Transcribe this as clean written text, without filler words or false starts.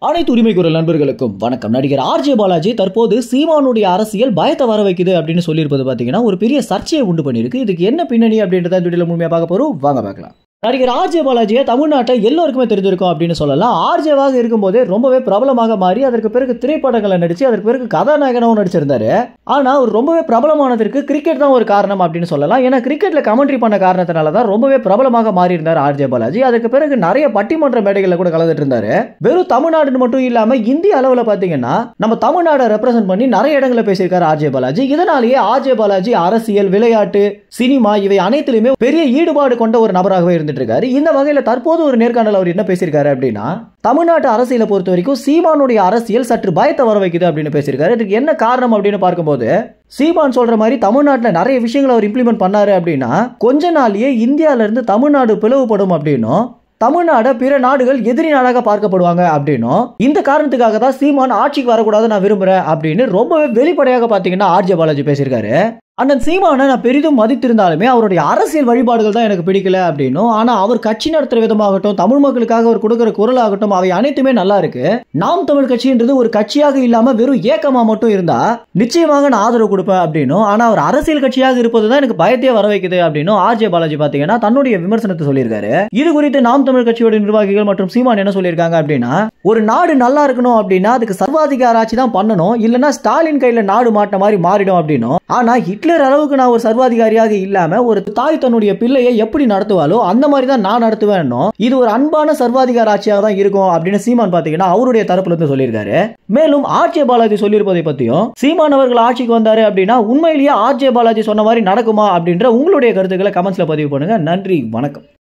அனைத்து உரிமை குரல் நண்பர்களுக்கும் வணக்கம். நடிகர் ஆர்ஜே பாலாஜி தற்போது சீமானுடைய அரசியல் பயத்தை வர வைக்குது அப்படின்னு சொல்லியிருப்பது பார்த்தீங்கன்னா ஒரு பெரிய சர்ச்சையை உண்டு பண்ணியிருக்கு. இதுக்கு என்ன பின்னணி அப்படின்றத இந்த வீடியோல முழுமையாக பார்க்க போறோம். வாங்க பார்க்கலாம். நடிகர் ஆர்ஜே பாலாஜியை தமிழ்நாட்டை எல்லோருக்குமே தெரிஞ்சிருக்கும் அப்படின்னு சொல்லலாம். ஆர்ஜேவாக இருக்கும்போதே ரொம்பவே பிரபலமாக மாறி அதற்கு பிறகு திரைப்படங்களை நடிச்சு அதற்கு பிறகு கதாநாயகனாகவும் நடிச்சிருந்தாரு. ஆனா அவர் ரொம்பவே பிரபலமானதற்கு கிரிக்கெட் தான் ஒரு காரணம் அப்படின்னு சொல்லலாம். ஏன்னா கிரிக்கெட்ல கமெண்ட்ரி பண்ண காரணத்தினால தான் ரொம்பவே பிரபலமாக மாறி இருந்தார் ஆர்ஜே பாலாஜி. அதுக்கு பிறகு நிறைய பட்டிமன்ற மேடைகளில் கூட கலந்துட்டு இருந்தாரு. வெறும் தமிழ்நாடு மட்டும் இல்லாம இந்திய அளவில் பாத்தீங்கன்னா நம்ம தமிழ்நாடை ரெப்ரசென்ட் பண்ணி நிறைய இடங்களில் பேசியிருக்காரு ஆர்ஜே பாலாஜி. இதனாலேயே ஆர்ஜே பாலாஜி அரசியல், விளையாட்டு, சினிமா இவை அனைத்திலுமே பெரிய ஈடுபாடு கொண்ட ஒரு நபராகவே இருந்துட்டு இருக்காரு. இந்த வகையில தற்போது ஒரு நேர்காணல் அவர் என்ன பேசியிருக்காரு அப்படின்னா, தமிழ்நாட்டு அரசியலை பொறுத்த வரைக்கும் சீமானுடைய அரசியல் சற்று பயத்தை வர வைக்குது அப்படின்னு பேசியிருக்காரு. இதுக்கு என்ன காரணம் அப்படின்னு பார்க்கும்போது, சீமான் சொல்ற மாதிரி தமிழ்நாட்டில் நிறைய விஷயங்களை அவர் இம்ப்ளிமெண்ட் பண்ணாரு அப்படின்னா கொஞ்ச நாள்லயே இந்தியால இருந்து தமிழ்நாடு பிளவுபடும் அப்படின்னும் தமிழ்நாடு பிற நாடுகள் எதிரி நாடாக பார்க்கப்படுவாங்க அப்படின்னும் இந்த காரணத்துக்காக தான் சீமான் ஆட்சிக்கு வரக்கூடாது நான் விரும்புறேன் அப்படின்னு ரொம்பவே வெளிப்படையாக பாத்தீங்கன்னா ஆர்ஜே பாலாஜி பேசியிருக்காரு. அண்ணன் சீமானை நான் பெரிதும் மதித்திருந்தாலுமே அவருடைய அரசியல் வழிபாடுகள் தான் எனக்கு பிடிக்கல அப்படின்னும், ஆனா அவர் கட்சி நடத்துற விதமாகட்டும், தமிழ் மக்களுக்காக அவர் கொடுக்கிற குரல் ஆகட்டும், அவை அனைத்துமே நல்லா இருக்கு. நாம் தமிழ் கட்சின்றது ஒரு கட்சியாக இல்லாம வெறும் ஏக்கமா மட்டும் இருந்தா நிச்சயமாக நான் ஆதரவு கொடுப்பேன் அப்படின்னும், ஆனா அவர் அரசியல் கட்சியாக இருப்பது தான் எனக்கு பயத்தையே வர வைக்குது அப்படின்னும் ஆர்ஜே பாலாஜி பாத்தீங்கன்னா தன்னுடைய விமர்சனத்தை சொல்லியிருக்காரு. இது குறித்து நாம் தமிழ் கட்சியோட நிர்வாகிகள் மற்றும் சீமான் என்ன சொல்லியிருக்காங்க அப்படின்னா, ஒரு நாடு நல்லா இருக்கணும் அப்படின்னா அதுக்கு சர்வாதிகார ஆட்சி தான் பண்ணணும், இல்லைன்னா ஸ்டாலின் கையில நாடு மாட்ட மாதிரி மாறிடும் அப்படின்னும், ஆனா ஹிட்லர் அளவுக்கு நான் ஒரு சர்வாதிகாரியாக இல்லாம ஒரு தாய் தன்னுடைய பிள்ளையை எப்படி நடத்துவாலோ அந்த மாதிரி தான் நான் நடத்துவேன். இது ஒரு அன்பான சர்வாதிகார ஆட்சியாக தான் இருக்கும் அப்படின்னு சீமான் பாத்தீங்கன்னா அவருடைய தரப்புல இருந்து சொல்லியிருக்காரு. மேலும் ஆர்ஜே பாலாஜி சொல்லியிருப்பதை பத்தியும், சீமான் அவர்கள் ஆட்சிக்கு வந்தாரு அப்படின்னா உண்மையிலேயே ஆர்ஜே பாலாஜி சொன்ன மாதிரி நடக்குமா அப்படின்ற உங்களுடைய கருத்துக்களை கமெண்ட்ஸ்ல பதிவு பண்ணுங்க. நன்றி, வணக்கம்.